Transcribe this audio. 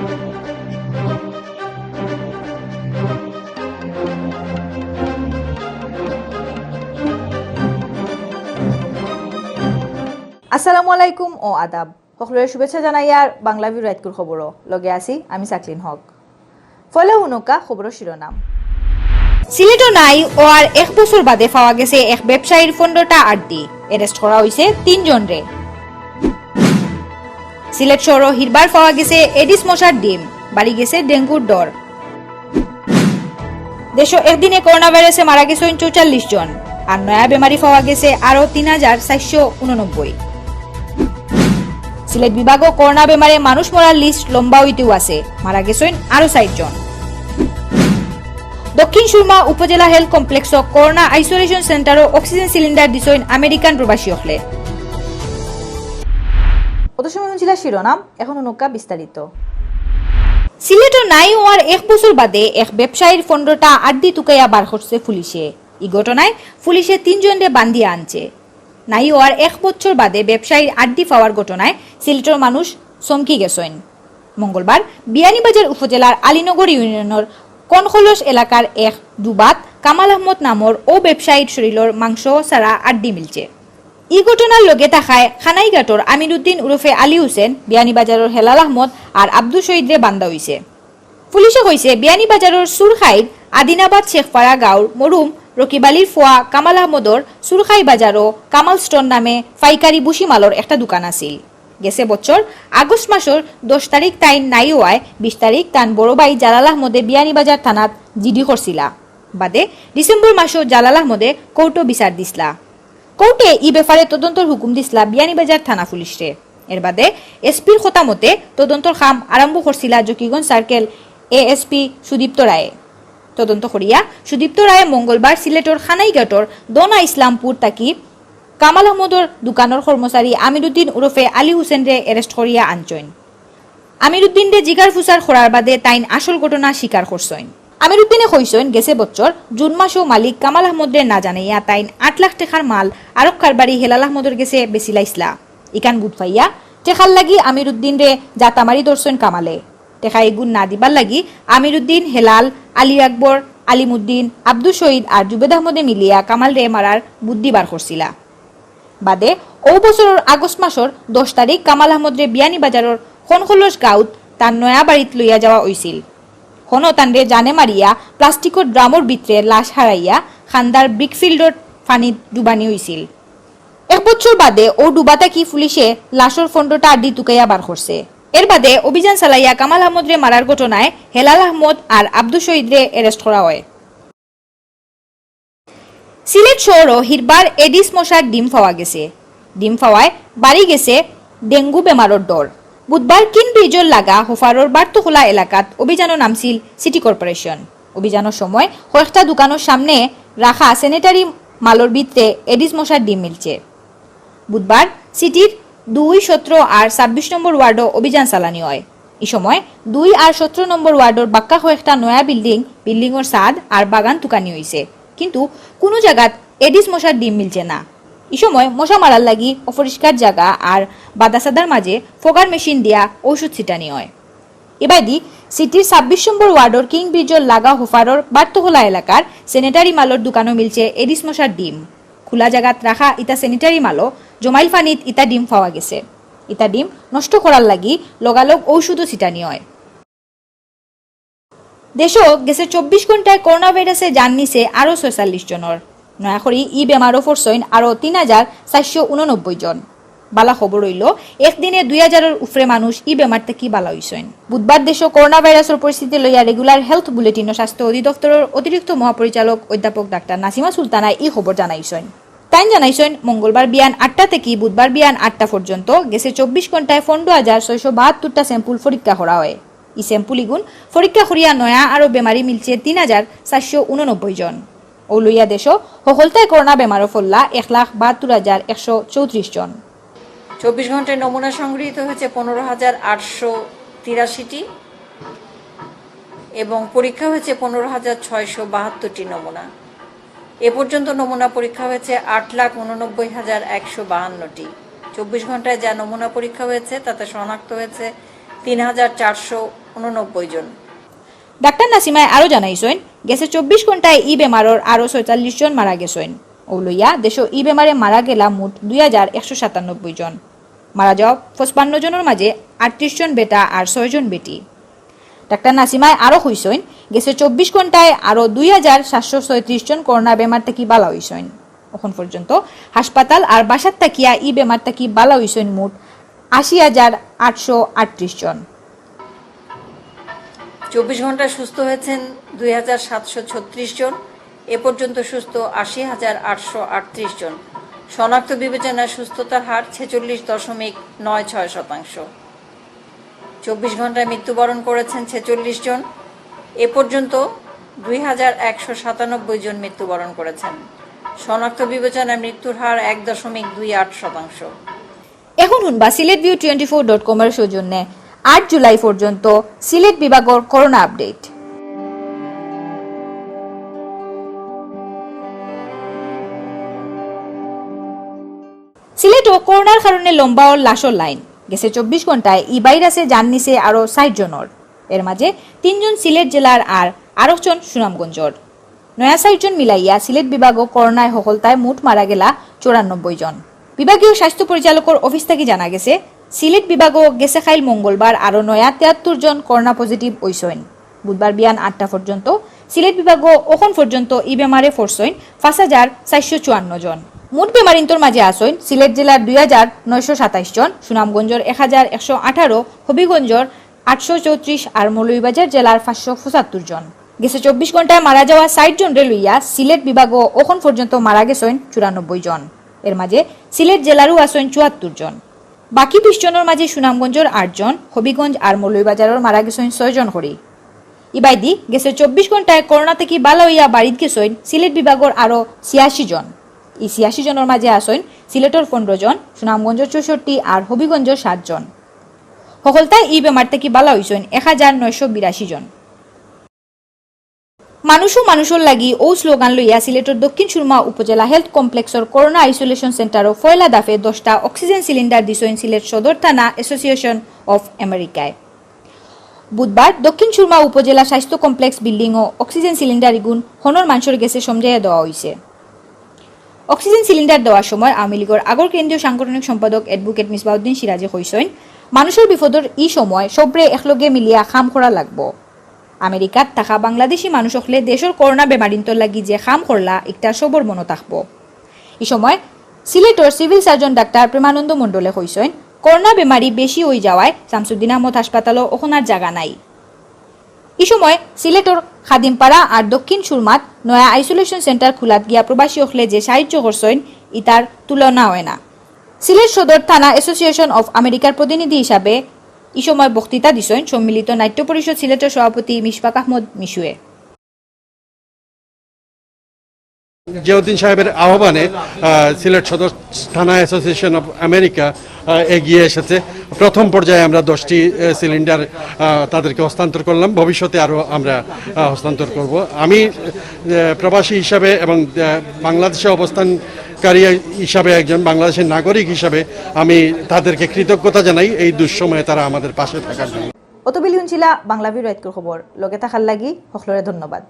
আসসালামু আলাইকুম ও আদাব সকলের শুভেচ্ছা জানাই আর বাংলাভিউ রাইটকুর খবর লগে আছি আমি সাকলিন হক ফলে হুনকা খবর শিরোনাম সিলেটও নাই ও আর এক বছর বাদে পাওয়া গেছে এক ব্যবসায়ীর 15টা আড্ডি অ্যারেস্ট করা হয়েছে 3 জনরে সিলেট শহর হিরবার পাওয়া গেছে এডিস মশার ডিম বাড়ি গেছে ডেঙ্গুর ডর দেশ একদিনে করোনা ভাইরাসে মারা গেছে 44 জন আর নয়া বেমারি পাওয়া গেছে আরো 3489 সিলেট বিভাগও করোনা বেমারে মানুষ মরার লিস্ট লম্বা হইতেও আছে মারা গেছেন আরো 60 জন দক্ষিণ সুরমা উপজেলা হেলথ কমপ্লেক্স করোনা আইসোলেশন সেন্টারও অক্সিজেন সিলিন্ডার দিছেন আমেরিকান প্রবাসী হলে অত সময় ছিল শিরোনাম এখন নৌকা বিস্তারিত সিলেটও নাই ওয়ার এক বছর বাদে এক ব্যবসায়ীর 15টা আড্ডি তুকাইয়া বার করছে পুলিশে এই ঘটনায় পুলিশে 3 জনকে বান্ধিয়া আনছে নাই ওয়ার এক বছর বাদে ব্যবসায়ীর আড্ডি পাওয়ার ঘটনায় সিলেটের মানুষ চমকি গেছেন মঙ্গলবার বিয়ানীবাজার উপজেলার আলীনগর ইউনিয়নের কনখলস এলাকার এক দুবাত কামাল আহমদ নামর ও ব্যবসায়ীর শরীরের মাংস ছাড়া আড্ডি মিলছে এই ঘটনার লগে থাকায় খানাইঘাটর আমিরুদ্দিন উরফে আলী হোসেন বিয়ানীবাজারের হেলাল আহমদ আর আব্দুল শহীদরে বান্ধা হয়েছে পুলিশে কইছে বিয়ানীবাজারের সুরখাইর আদিনাবাদ শেখপাড়া গাঁওর মরুম রকিবালির ফোয়া কামাল আহমদর সুরখাই বাজারও কামাল স্টোর নামে পাইকারি বুশি মালর একটা দোকান আছিল গেছে বছর আগস্ট মাসের 10 তারিখ তাইন নাই হওয়ায় 20 তারিখ তান বড় ভাই জালাল আহমদে বিয়ানীবাজার থানাত জিডি করছিলা বাদে ডিসেম্বর মাসেও জালাল আহমদে কোর্টে বিচার দিছলা কোর্টে ই ব্যাপারে তদন্তর হুকুম দিছলা বিয়ানীবাজার থানা পুলিশে এর বাদে এসপির কথা মতে তদন্তর কাম আরম্ভ করছিলা জকিগঞ্জ সার্কেল এএসপি সুদীপ্ত রায় তদন্ত করিয়া সুদীপ্ত রায় মঙ্গলবার সিলেটর খানাইঘাটর দনা ইসলামপুর তাকি কামাল আহমদর দোকানের কর্মচারী আমিরুদ্দিন উরফে আলী হুসেনরে অ্যারেস্ট করিয়া আনছেন আমিরুদ্দিনরে জিগার ফুসার করার বাদে তাইন আসল ঘটনা স্বীকার করছেন আমিরুদ্দিনে কইছেন গেছে বছর জুন মাসেও মালিক কামাল আহমদরে না জানাইয়া তাইন 8 লাখ টাকার মাল আরব কারবারি হেলাল আহমদর গেছে বেচিলাইছলা ইকান গুড পাইয়া টেকার লাগি আমিরুদ্দিনরে জাতামারি দর্শন কামালে টেকা এগুন না দিবার লাগি আমিরুদ্দিন হেলাল আলী আকবর আলিমুদ্দিন আব্দুল শহীদ আর জুবেদ আহমদে মিলিয়া কামাল রে মারার বুদ্ধি বার করছিলা বাদে ও বছরের আগস্ট মাসের 10 তারিখ কামাল আহমদরে বিয়ানীবাজারের খনখলস গাঁওত তার নয়া বাড়িত লইয়া যাওয়া হইছিল হন তানরে জানে মারিয়া প্লাস্টিকর ড্রামর ভিতরে লাশ হারাইয়া খান্দার ব্রিকফিল্ডর ফানিত ডুবানি হইছিল এক বছর বাদে ও ডুবাতা কি পুলিশে লাশর 15টা আড্ডি তুকাইয়া বার করছে এর বাদে অভিযান চালাইয়া কামাল আহমদরে মারার ঘটনায় হেলাল আহমদ আর আব্দুল শহীদরে অ্যারেস্ট করা হয় সিলেট শহর হিরবার এডিস মশার ডিম পাওয়া গেছে ডিম পাওয়ায় বাড়ি গেছে ডেঙ্গু বেমারর ডর বুধবার কিন ব্রিজর লাগা হোফারর বার্তখোলা এলাকাত অভিযানও নামছিল সিটি কর্পোরেশন অভিযানের সময় কয়েকটা দোকানের সামনে রাখা স্যানিটারি মালর ভিতরে এডিস মশার ডিম মিলছে বুধবার সিটির 2, 17 আর 26 নম্বর ওয়ার্ডও অভিযান চালানি হয় এই সময় 2 আর 17 নম্বর ওয়ার্ডর বাক্কা কয়েকটা নয়া বিল্ডিংর ছাদ আর বাগান তুকানি হয়েছে কিন্তু কোনো জায়গাত এডিস মশার ডিম মিলছে না এই সময় মশা মারার লাগি অপরিষ্কার জায়গা আর বাদাসাদার মাঝে ফোগার মেশিন দিয়া ঔষধ ছিটানি হয় এবাদি সিটির 26 নম্বর ওয়ার্ডর কিং ব্রিজর লাগা হোফারর বার্তখোলা এলাকার স্যানিটারি মালর দোকানও মিলছে এডিস মশার ডিম খোলা জায়গাত রাখা ইতা স্যানিটারি মালও জমাইল ফানিত ইতা ডিম পাওয়া গেছে ইতা ডিম নষ্ট করার লাগি লগালগ ঔষধও ছিটানি হয় দেশও গেছে 24 ঘন্টায় করোনা ভাইরাসে জান নিছে আরো 46 জনের নয়া করি ই বেমারও পড়ছেন আরো 3489 জন বালা খবর হইল একদিনে 2000-এর উপরে মানুষ ই বেমার থেকে বালা হইছেন বুধবার দেশও করোনা ভাইরাসের পরিস্থিতি লইয়া রেগুলার হেলথ বুলেটিন ও স্বাস্থ্য অধিদপ্তরের অতিরিক্ত মহাপরিচালক অধ্যাপক ডাক্তার নাসিমা সুলতানা এই খবর জানাইছেন তাই জানাইছেন মঙ্গলবার বিয়ান 8টা থেকে বুধবার বিয়ান 8টা পর্যন্ত গেছে 24 ঘন্টায় 15,672টা স্যাম্পল পরীক্ষা করা হয় এই স্যাম্পল ইগুন পরীক্ষা করিয়া নয়া আরো বেমারি মিলছে 3489 জন ও লইয়া দেশ সকলতায় করোনা বেমারও ফল্লা 1,72,134 জন 24 ঘন্টায় নমুনা সংগৃহীত হয়েছে 15,883টি এবং পরীক্ষা হয়েছে 15,672টি নমুনা এ পর্যন্ত নমুনা পরীক্ষা হয়েছে 8,89,152টি 24 ঘন্টায় যা নমুনা পরীক্ষা হয়েছে তাতে শনাক্ত হয়েছে 3,400 89 জন। ডাক্তার নাসিমায় আরও জানাইছেন গেছে 24 ঘন্টায় ই বেমারর আরও 46 জন মারা গেছেন। ও লইয়া দেশ ই বেমারে মারা গেলা মোট 2197 জন। মারা যাওয়া 55 জনের মাঝে 38 জন বেটা আর 6 জন বেটি। ডাক্তার নাসিমায় আরও হইছেন গেছে 24 ঘন্টায় আরও 2736 জন করোনা বেমার থেকে বালা হইছেন। এখন পর্যন্ত হাসপাতাল আর বাসার তাকিয়া ই বেমার থেকে বালা হইছেন মোট 80,838 জন। 24 ঘন্টায় সুস্থ হয়েছেন 2736 জন। এ পর্যন্ত সুস্থ 80,838 জন। শনাক্ত বিবেচনায় সুস্থতার হার 46.96%। 24 ঘন্টায় মৃত্যুবরণ করেছেন 46 জন। এ পর্যন্ত 2197 জন মৃত্যুবরণ করেছেন। শনাক্ত বিবেচনায় মৃত্যুর হার 1.28%। এখন শুনবা সিলেটভিউ24.com এর সৌজন্যে 8 জুলাই পর্যন্ত সিলেট বিভাগের করোনা আপডেট। সিলেটও করোনার কারণে লম্বা ও লাশর লাইন। গেছে 24 ঘন্টায় ই ভাইরাসে জান নিছে আরো 60 জনের। এর মাঝে 3 জন সিলেট জেলার আর 8 জন সুনামগঞ্জর। নয়া 60 জন মিলাইয়া সিলেট বিভাগও করোনায় সফলতায় মোট মারা গেলা 94 জন। বিভাগীয় স্বাস্থ্য পরিচালকের অফিস থেকে জানা গেছে সিলেট বিভাগও গেছে খাইল মঙ্গলবার আরো নয়া 73 জন করোনা পজিটিভ হইছেন। বুধবার বিয়ান 8টা পর্যন্ত সিলেট বিভাগও এখন পর্যন্ত ই বেমারে ফরছেন 5454 জন। মোট বেমারিন্তর মাঝে আসেন সিলেট জেলার 2927 জন, সুনামগঞ্জর 1118, হবিগঞ্জর 834 আর মৌলভীবাজার জেলার 575 জন। গেছে 24 ঘন্টায় মারা যাওয়া 60 জন রে লইয়া সিলেট বিভাগও এখন পর্যন্ত মারা গেছেন 94 জন। এর মাঝে সিলেট জেলারও আসেন 74 জন। বাকি 20 জনের মাঝে সুনামগঞ্জর 8 জন, হবিগঞ্জ আর মৌলভীবাজারের মারা গেছেন 6 জন করে। ইবাইদি গেছে 24 ঘন্টায় করোনা থেকে বালা হইয়া বাড়িত গেছেন সিলেট বিভাগের আরো 86 জন। এই 86 জনের মাঝে আসেন সিলেটর 15 জন, সুনামগঞ্জের 64 আর হবিগঞ্জের 7 জন। সকলতায় ই বেমার থেকে বালা হইছেন 1982 জন। মানুষের লাগি ও স্লোগান লইয়া সিলেটের দক্ষিণ সুরমা উপজেলা হেলথ কমপ্লেক্সের করোনা আইসোলেশন সেন্টারও ফয়লা দাফে 10টা অক্সিজেন সিলিন্ডার দিছেন সিলেট সদর থানা অ্যাসোসিয়েশন অফ আমেরিকায়। বুধবার দক্ষিণ সুরমা উপজেলা স্বাস্থ্য কমপ্লেক্স বিল্ডিং ও অক্সিজেন সিলিন্ডার ইগুন হনর মানুষের গেছে সমঝাইয়া দেওয়া হয়েছে। অক্সিজেন সিলিন্ডার দেওয়ার সময় আওয়ামী লীগের আগর কেন্দ্রীয় সাংগঠনিক সম্পাদক অ্যাডভোকেট মিসবাউদ্দিন সিরাজে কইছেন মানুষের বিপদর ই সময় সবরে একলগে মিলিয়া খাম করা লাগবো। আমেরিকাত থাকা বাংলাদেশি মানুষ হলে দেশের করোনা বেমারিন্তর লাগি যে খাম করলা একটা সবর মনে থাকবো। এই সময় সিলেটর সিভিল সার্জন ডাক্তার প্রেমানন্দ মণ্ডলে কইছেন করোনা বেমারি বেশি হয়ে যাওয়ায় শামসুদ্দিন আহমদ হাসপাতালও ওখানার জায়গা নাই। এই সময় সিলেটর খাদিমপাড়া আর দক্ষিণ সুরমাত নয়া আইসোলেশন সেন্টার খুলাত গিয়া প্রবাসী হলে যে সাহায্য করছেন ইতার তুলনা হয় না। সিলেট সদর থানা অ্যাসোসিয়েশন অফ আমেরিকার প্রতিনিধি হিসাবে এই সময় বক্তৃতা দিছেন সম্মিলিত নাট্য পরিষদ সিলেটের সভাপতি মিশফাক আহমদ মিশুয়ে। জিয়াউদ্দিন সাহেবের আহ্বানে সিলেট সদর থানা অ্যাসোসিয়েশন অফ আমেরিকা এগিয়ে এসেছে। প্রথম পর্যায়ে আমরা 10টি সিলিন্ডার তাদেরকে হস্তান্তর করলাম, ভবিষ্যতে আরও আমরা হস্তান্তর করব। আমি প্রবাসী হিসাবে এবং বাংলাদেশে অবস্থানকারী হিসাবে একজন বাংলাদেশের নাগরিক হিসাবে আমি তাদেরকে কৃতজ্ঞতা জানাই এই দুঃসময়ে তারা আমাদের পাশে থাকার জন্য। অতবিলি শুনছিলা বাংলাভিউ রাইতকর খবর লগে থাকার লাগি সকলরে ধন্যবাদ।